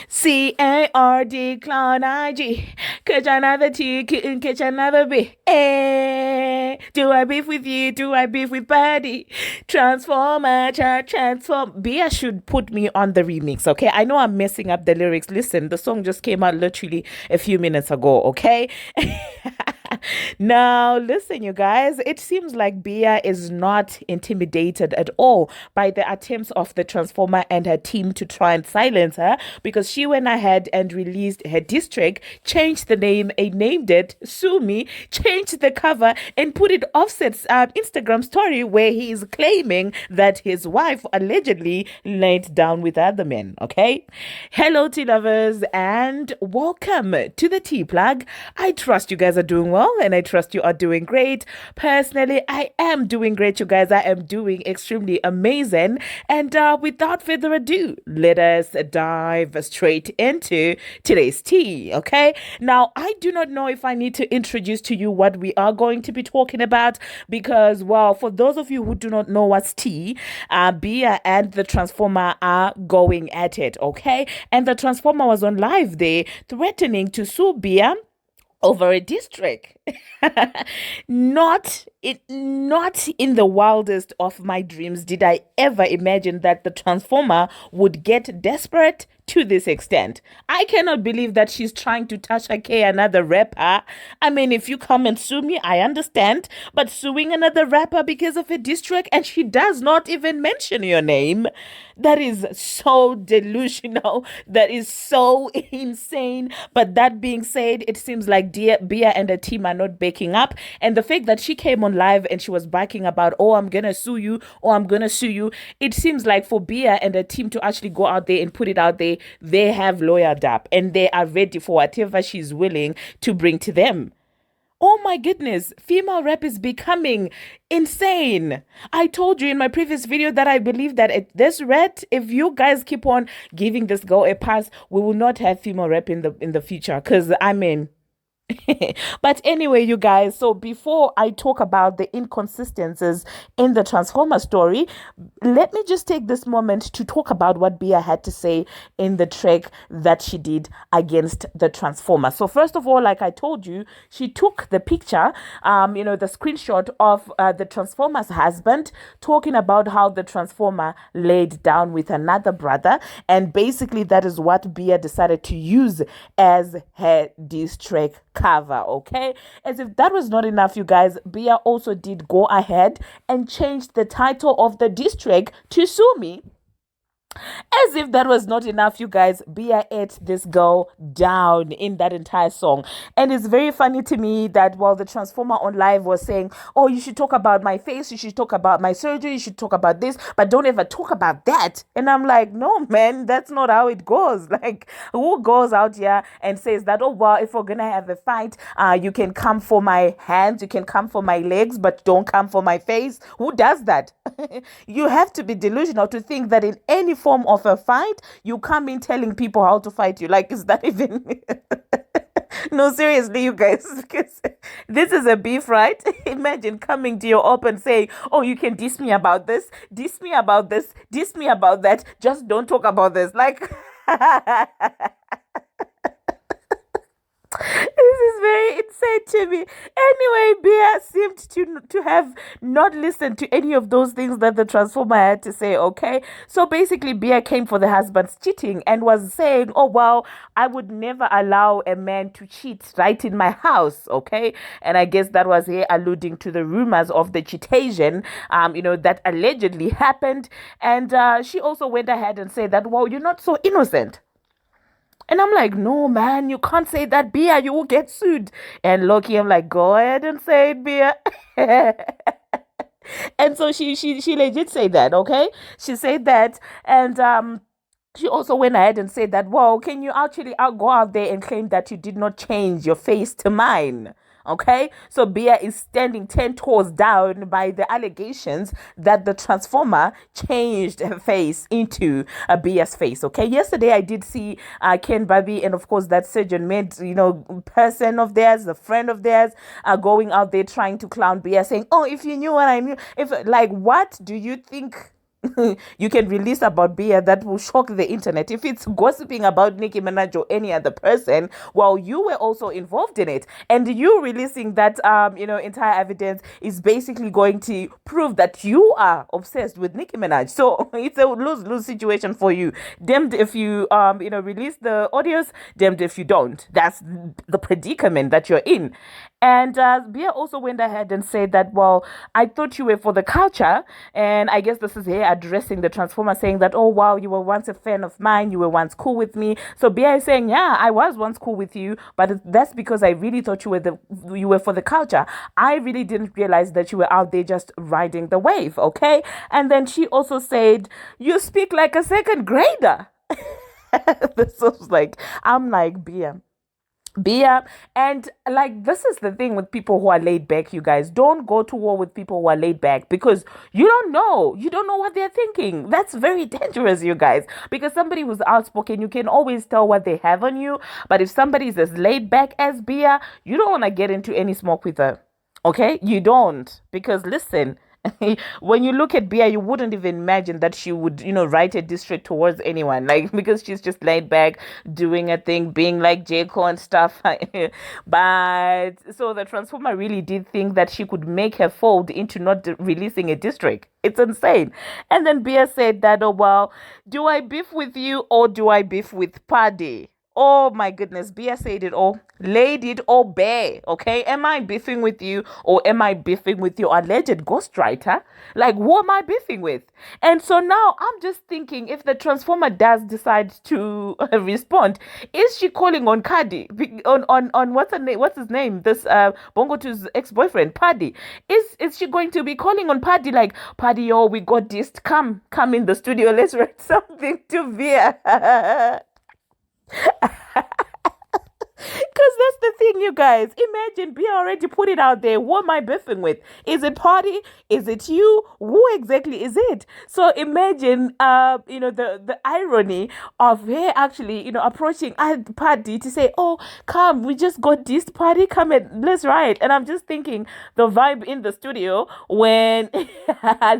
CARD clown IG. Catch another T, couldn't catch another B. Do I beef with you? Do I beef with Pardi? Transformer, transform. Bia should put me on the remix, okay? I know I'm messing up the lyrics. Listen, the song just came out literally a few minutes ago, okay? Now, listen, you guys, it seems like Bia is not intimidated at all by the attempts of the Transformer and her team to try and silence her because she went ahead and released her diss track, changed the name and named it Sue Me, changed the cover and put it Offset's Instagram story where he is claiming that his wife allegedly laid down with other men, okay? Hello, tea lovers, and welcome to the Tea Plug. I trust you guys are doing well and I trust you are doing great. Personally, I am doing great, you guys. I am doing extremely amazing. And without further ado, let us dive straight into today's tea, okay? Now, I do not know if I need to introduce to you what we are going to be talking about because, well, for those of you who do not know what's tea, Bia and the Transformer are going at it, okay? And the Transformer was on live there threatening to sue Bia over a district. Not in the wildest of my dreams did I ever imagine that the Transformer would get desperate to this extent. I cannot believe that she's trying to Tasha K another rapper. I mean, if you come and sue me, I understand, but suing another rapper because of a diss track and she does not even mention your name, that is so delusional. That is so insane. But that being said, it seems like Bia and her team are not backing up. And the fact that she came on live and she was backing about, oh, I'm going to sue you, or I'm going to sue you. It seems like for Bia and her team to actually go out there and put it out there, they have lawyered up and they are ready for whatever she's willing to bring to them. Oh my goodness, female rap is becoming insane. I told you in my previous video that I believe that at this rate, if you guys keep on giving this girl a pass, we will not have female rap in the future. Because I mean, but anyway, you guys, so before I talk about the inconsistencies in the Transformer story, let me just take this moment to talk about what Bia had to say in the track that she did against the Transformer. So first of all, like I told you, she took the picture, the screenshot of the Transformer's husband talking about how the Transformer laid down with another brother. And basically that is what Bia decided to use as her diss track cover, okay? As if that was not enough, you guys, Bia also did go ahead and change the title of the diss track to Sue Me. As if that was not enough, you guys, Bia ate this girl down in that entire song. And it's very funny to me that while the Transformer on live was saying, oh, you should talk about my face, you should talk about my surgery, you should talk about this, but don't ever talk about that. And I'm like, no, man, that's not how it goes. Like, who goes out here and says that, oh, well, if we're going to have a fight, you can come for my hands, you can come for my legs, but don't come for my face? Who does that? You have to be delusional to think that in any form of a fight, you come in telling people how to fight you. Like, is that even... No, seriously, you guys, because this is a beef, right? Imagine coming to your op and saying, oh, you can diss me about this, diss me about this, diss me about that. Just don't talk about this. Like... This is very insane to me. Anyway, Bia seemed to have not listened to any of those things that the Transformer had to say, okay? So basically, Bia came for the husband's cheating and was saying, oh, well, I would never allow a man to cheat right in my house, okay? And I guess that was here alluding to the rumors of the cheatation, that allegedly happened. And she also went ahead and said that, well, you're not so innocent. And I'm like, no, man, you can't say that, Bia. You will get sued. And Loki, I'm like, go ahead and say it, Bia. And so she legit said that, okay? She said that. And she also went ahead and said that, well, can you actually go out there and claim that you did not change your face to mine? Okay, so Bia is standing 10 toes down by the allegations that the Transformer changed her face into Bia's face. Okay, yesterday I did see Ken Barbie and of course that surgeon made, person of theirs, a friend of theirs, going out there trying to clown Bia, saying, oh, if you knew what I knew, if like, what do you think you can release about Bia that will shock the internet. If it's gossiping about Nicki Minaj or any other person, well, you were also involved in it, and you releasing that entire evidence is basically going to prove that you are obsessed with Nicki Minaj. So it's a lose-lose situation for you. Damned if you release the audios, damned if you don't. That's the predicament that you're in. And Bia also went ahead and said that, well, I thought you were for the culture. And I guess this is her addressing the Transformer, saying that, oh, wow, you were once a fan of mine. You were once cool with me. So Bia is saying, yeah, I was once cool with you, but that's because I really thought you were for the culture. I really didn't realize that you were out there just riding the wave, okay? And then she also said, you speak like a second grader. This was like, I'm like, Bia, and like this is the thing with people who are laid back. You guys don't go to war with people who are laid back, because you don't know what they're thinking. That's very dangerous, you guys, because somebody who's outspoken, you can always tell what they have on you. But if somebody is as laid back as Bia, you don't want to get into any smoke with her. Okay, you don't, because listen, when you look at Bia, you wouldn't even imagine that she would, write a district towards anyone, like, because she's just laid back, doing a thing, being like J. Cole and stuff. But so the Transformer really did think that she could make her fold into not releasing a district. It's insane. And then Bia said that, oh, well, do I beef with you or do I beef with Pardi? Oh my goodness, Bia said it all, laid it all bare, okay? Am I beefing with you or am I beefing with your alleged ghostwriter? Like, who am I beefing with? And so now I'm just thinking, if the Transformer does decide to respond, is she calling on Cardi, on what's his name? This Bongo 2's ex-boyfriend, Pardi. Is she going to be calling on Pardi like, Pardi, oh, we got this, come in the studio, let's write something to Bia? Because that's the thing, you guys. Imagine Bia already put it out there. Who am I beefing with? Is it Pardi? Is it you? Who exactly is it? So imagine, the irony of her actually, approaching Pardi to say, "Oh, come, we just got this Pardi. Come and let's write." And I'm just thinking the vibe in the studio when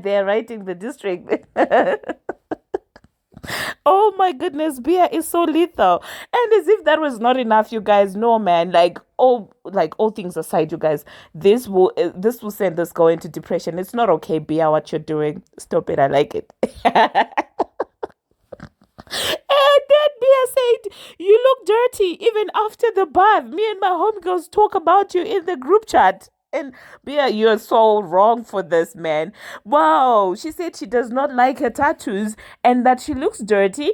they're writing the district. Oh my goodness, Bia is so lethal. And as if that was not enough, you guys know, man, all things aside, you guys, this will send this girl into depression. It's not okay, Bia, what you're doing. Stop it. I like it. And then Bia said, you look dirty even after the bath. Me and my homegirls talk about you in the group chat. And Bia, you're so wrong for this, man. Wow. She said she does not like her tattoos and that she looks dirty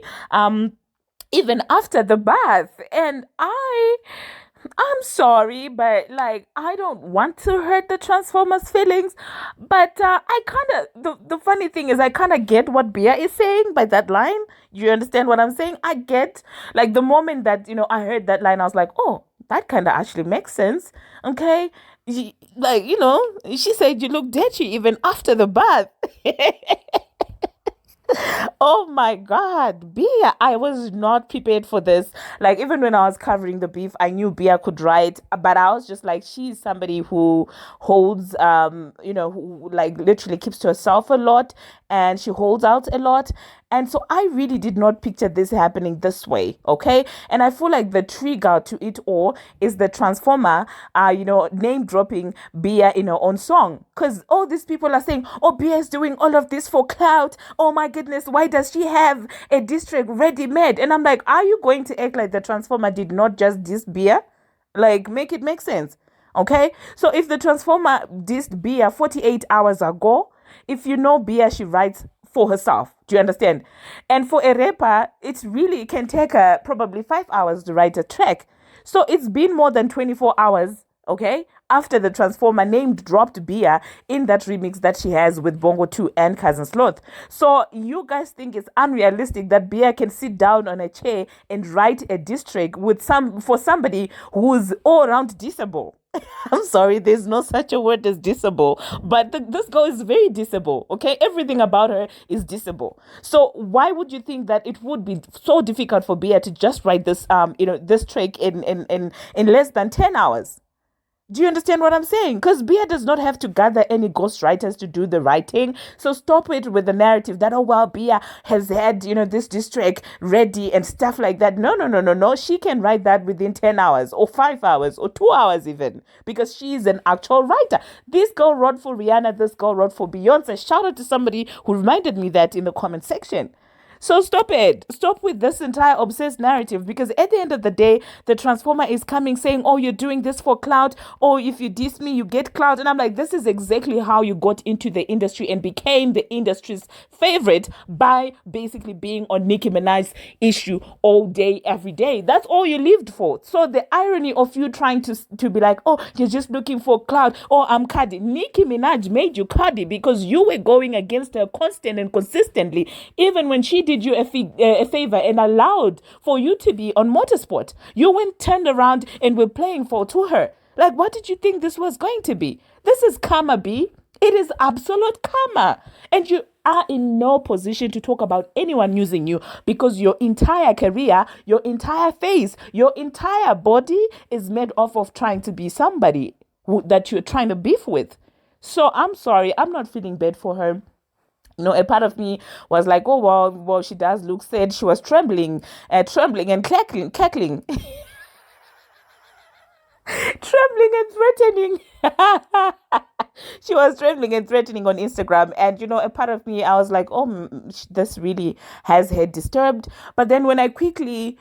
even after the bath. And I'm sorry, but like, I don't want to hurt the Transformers' feelings. But I kind of, the funny thing is, I kind of get what Bia is saying by that line. You understand what I'm saying? I get, like, the moment that, I heard that line, I was like, oh, that kind of actually makes sense. Okay. She said you look dirty even after the bath. Oh my God, Bia, I was not prepared for this. Like, even when I was covering the beef, I knew Bia could write, but I was just like, she's somebody who holds, who like literally keeps to herself a lot, and she holds out a lot. And so I really did not picture this happening this way, okay? And I feel like the trigger to it all is the Transformer, name dropping Bia in her own song. Because all these people are saying, oh, Bia is doing all of this for clout. Oh my goodness, why does she have a district ready-made? And I'm like, are you going to act like the Transformer did not just diss Bia? Like, make it make sense, okay? So if the Transformer dissed Bia 48 hours ago, if you know Bia, she writes for herself. Do you understand? And for a rapper, it can take her probably 5 hours to write a track. So it's been more than 24 hours, okay, after the Transformer named dropped Bia in that remix that she has with Bongo 2 and Cousin Sloth. So you guys think it's unrealistic that Bia can sit down on a chair and write a diss track for somebody who's all around dissable? I'm sorry, there's no such a word as dissable, but this girl is very dissable, okay? Everything about her is dissable. So why would you think that it would be so difficult for Bia to just write this, this track in less than 10 hours? Do you understand what I'm saying? Because Bia does not have to gather any ghostwriters to do the writing. So stop it with the narrative that, oh, well, Bia has had, this district ready and stuff like that. No, no, no, no, no. She can write that within 10 hours or 5 hours or 2 hours even because she's an actual writer. This girl wrote for Rihanna. This girl wrote for Beyonce. Shout out to somebody who reminded me that in the comment section. So stop it. Stop with this entire obsessed narrative because at the end of the day, the transformer is coming saying, oh, you're doing this for clout. Or if you diss me, you get clout. And I'm like, this is exactly how you got into the industry and became the industry's favorite by basically being on Nicki Minaj's issue all day, every day. That's all you lived for. So the irony of you trying to be like, oh, you're just looking for clout. Oh, I'm Cardi. Nicki Minaj made you Cardi because you were going against her constant and consistently, even when she did you a favor and allowed for you to be on Motorsport. You went, turned around and were playing for to her. Like, what did you think this was going to be? This is karma, B. It is absolute karma. And you are in no position to talk about anyone using you because your entire career, your entire face, your entire body is made off of trying to be somebody that you're trying to beef with. So I'm sorry. I'm not feeling bad for her. A part of me was like, oh, well, she does look sad. She was trembling and cackling, trembling and threatening. She was trembling and threatening on Instagram. And, a part of me, I was like, oh, this really has her disturbed. But then when I quickly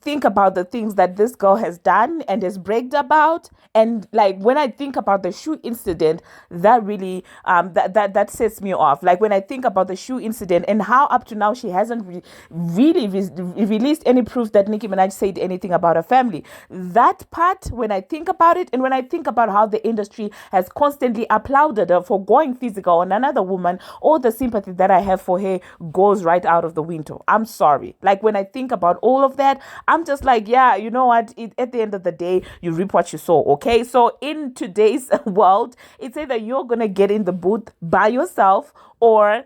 think about the things that this girl has done and has bragged about, and like when I think about the shoe incident, that really that sets me off. Like when I think about the shoe incident and how up to now she hasn't really released any proof that Nicki Minaj said anything about her family. That part, when I think about it, and when I think about how the industry has constantly applauded her for going physical on another woman, all the sympathy that I have for her goes right out of the window. I'm sorry. Like when I think about all of that, I'm just like, yeah, you know what? At the end of the day, you reap what you sow, okay? So in today's world, it's either you're going to get in the booth by yourself or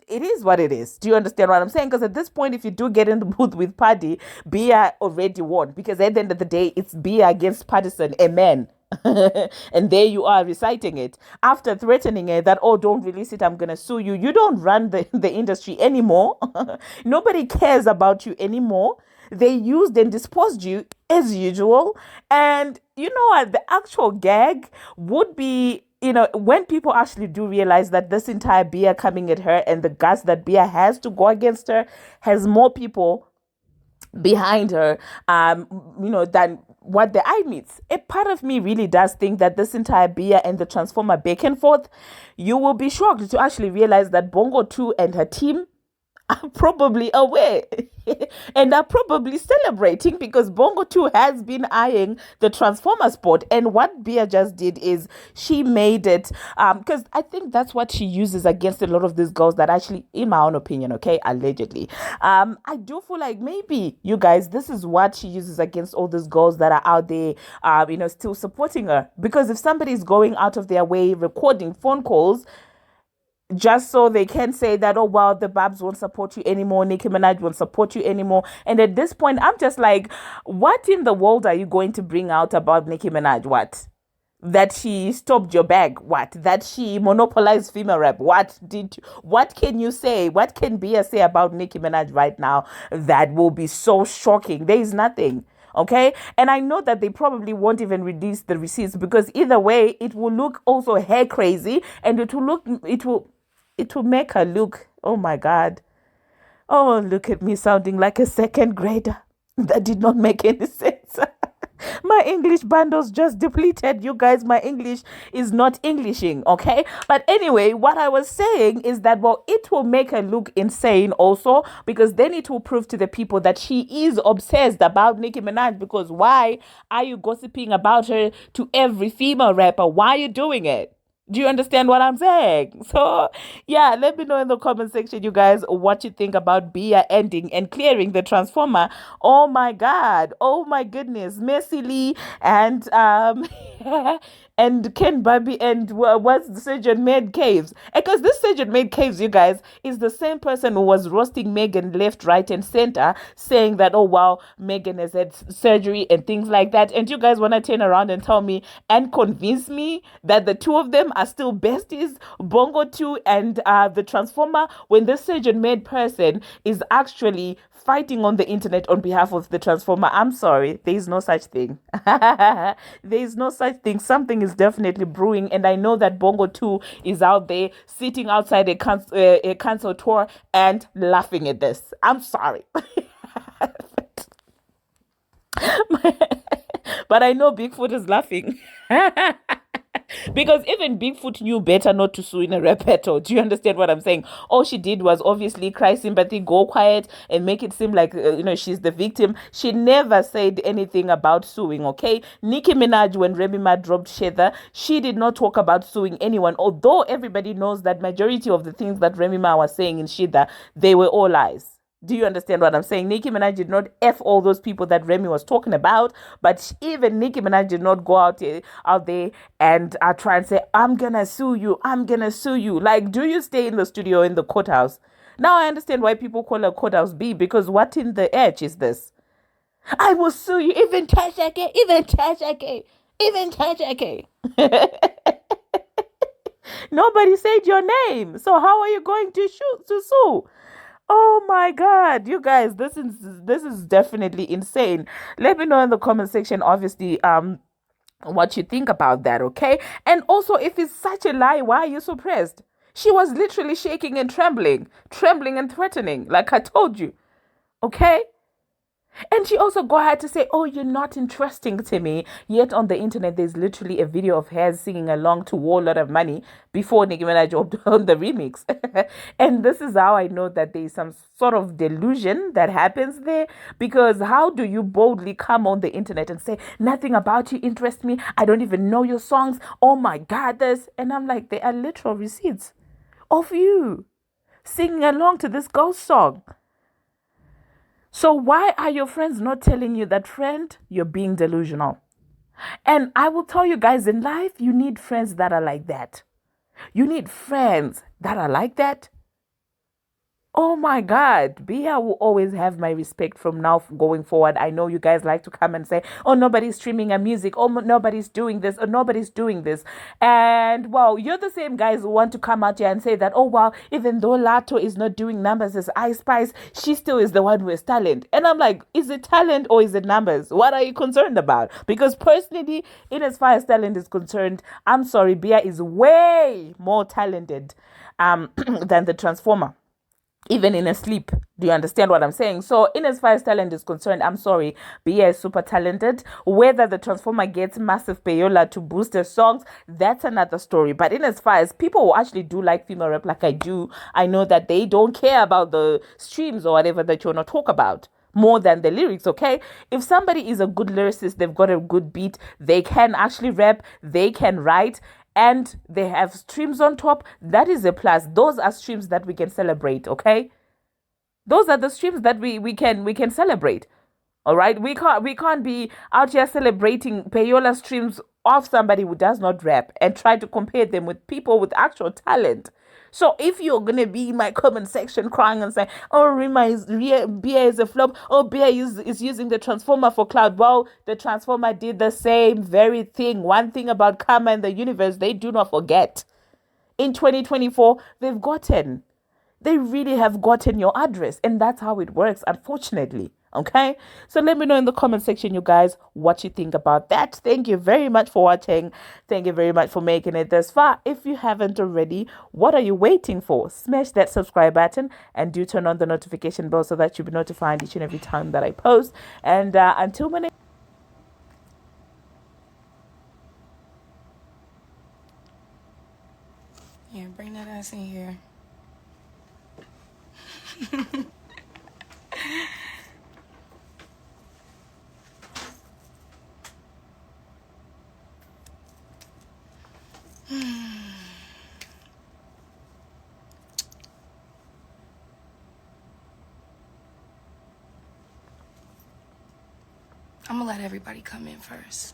it is what it is. Do you understand what I'm saying? Because at this point, if you do get in the booth with Pardi, Bia already won. Because at the end of the day, it's Bia against Pattison, amen. And there you are reciting it after threatening her that, oh, don't release it, I'm gonna sue you. You don't run the industry anymore. Nobody cares about you anymore. They used and disposed you as usual. And you know what, the actual gag would be, when people actually do realize that this entire Bia coming at her and the guts that Bia has to go against her has more people behind her, than what the eye meets. A part of me really does think that this entire Bia and the Transformer back and forth, you will be shocked to actually realize that Bongo 2 and her team are probably aware and are probably celebrating because Bongo 2 has been eyeing the Transformer sport. And what Bia just did is she made it, because I think that's what she uses against a lot of these girls that actually, in my own opinion, okay, allegedly, I do feel like maybe, you guys, this is what she uses against all these girls that are out there, still supporting her. Because if somebody's going out of their way recording phone calls just so they can say that, oh, well, the Babs won't support you anymore, Nicki Minaj won't support you anymore. And at this point, I'm just like, what in the world are you going to bring out about Nicki Minaj? What? That she stopped your bag? What? That she monopolized female rap? What can you say? What can Bia say about Nicki Minaj right now that will be so shocking? There is nothing. Okay, and I know that they probably won't even release the receipts because either way, it will look also hair crazy, and it will make her look, oh my God. Oh, look at me sounding like a second grader. That did not make any sense. My English bundles just depleted. You guys, my English is not Englishing, okay? But anyway, what I was saying is that, well, it will make her look insane also because then it will prove to the people that she is obsessed about Nicki Minaj because why are you gossiping about her to every female rapper? Why are you doing it? Do you understand what I'm saying? So, yeah, let me know in the comment section, you guys, what you think about Bia ending and clearing the Transformer. Oh my God. Oh my goodness. Messily and and Ken Barbie and what's the Surgeon Made Caves. Because this Surgeon Made Caves, you guys, is the same person who was roasting Megan left, right, and center, saying that, oh wow, Megan has had surgery and things like that. And you guys want to turn around and tell me and convince me that the two of them are still besties, Bongo 2 and the Transformer, when this Surgeon Made person is actually fighting on the internet on behalf of the Transformer. I'm sorry, there is no such thing. There is no such thing. Something is definitely brewing, and I know that Bongo 2 is out there sitting outside a cancel tour and laughing at this. I'm sorry. But I know Bigfoot is laughing. Because even Bigfoot knew better not to sue in a rap battle. Do you understand what I'm saying? All she did was obviously cry sympathy, go quiet, and make it seem like, she's the victim. She never said anything about suing, okay? Nicki Minaj, when Remy Ma dropped Shether, she did not talk about suing anyone, although everybody knows that majority of the things that Remy Ma was saying in Shether, they were all lies. Do you understand what I'm saying? Nicki Minaj did not F all those people that Remy was talking about, but even Nicki Minaj did not go out there and try and say, I'm gonna sue you, I'm gonna sue you. Like, do you stay in the studio in the courthouse? Now I understand why people call her courthouse B, because what in the edge is this? I will sue you, even Tasha K, even Tasha K, even Tasha K. Nobody said your name, so how are you going to sue? Oh my God, you guys, this is definitely insane. Let me know in the comment section, obviously, what you think about that, okay? And also, if it's such a lie, why are you suppressed? She was literally shaking and trembling and threatening, like I told you, okay? And she also go ahead to say, oh, you're not interesting to me. Yet on the internet, there's literally a video of her singing along to Whole Lot of Money before Nicki Minaj dropped on the remix. And this is how I know that there's some sort of delusion that happens there. Because how do you boldly come on the internet and say, nothing about you interests me. I don't even know your songs. Oh my God, this. And I'm like, there are literal receipts of you singing along to this ghost song. So why are your friends not telling you that, friend, you're being delusional? And I will tell you guys, in life, you need friends that are like that. You need friends that are like that. Oh my God, Bia will always have my respect from now going forward. I know you guys like to come and say, oh, nobody's streaming a music, oh, nobody's doing this, or nobody's doing this. And well, you're the same guys who want to come out here and say that, oh, wow, even though Lato is not doing numbers as Ice Spice, she still is the one who has talent. And I'm like, is it talent or is it numbers? What are you concerned about? Because personally, in as far as talent is concerned, I'm sorry, Bia is way more talented than the Transformer, even in a sleep. Do you understand what I'm saying? So in as far as talent is concerned, I'm sorry, Bia is super talented. Whether the Transformer gets massive payola to boost their songs, that's another story. But in as far as people who actually do like female rap like I do, I know that they don't care about the streams or whatever that you want to talk about more than the lyrics, okay? If somebody is a good lyricist, they've got a good beat, they can actually rap, they can write, and they have streams on top, that is a plus. Those are streams that we can celebrate, okay? Those are the streams that we can celebrate. All right, we can't be out here celebrating payola streams of somebody who does not rap and try to compare them with people with actual talent. So if you're gonna be in my comment section crying and saying, "Oh, Bia is a flop," "Oh, Bia is using the Transformer for cloud," well, the Transformer did the same very thing. One thing about karma and the universe, they do not forget. In 2024, they really have gotten your address, and that's how it works, unfortunately. Okay, so let me know in the comment section, you guys, what you think about that. Thank you very much for watching. Thank you very much for making it this far. If you haven't already, what are you waiting for? Smash that subscribe button and do turn on the notification bell so that you'll be notified each and every time that I post. And until my next. Yeah, bring that ass in here. I'm gonna let everybody come in first.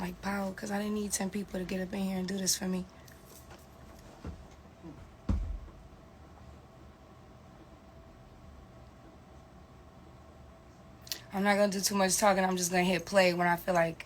like pow, because I didn't need 10 people to get up in here and do this for me. I'm not going to do too much talking. I'm just going to hit play when I feel like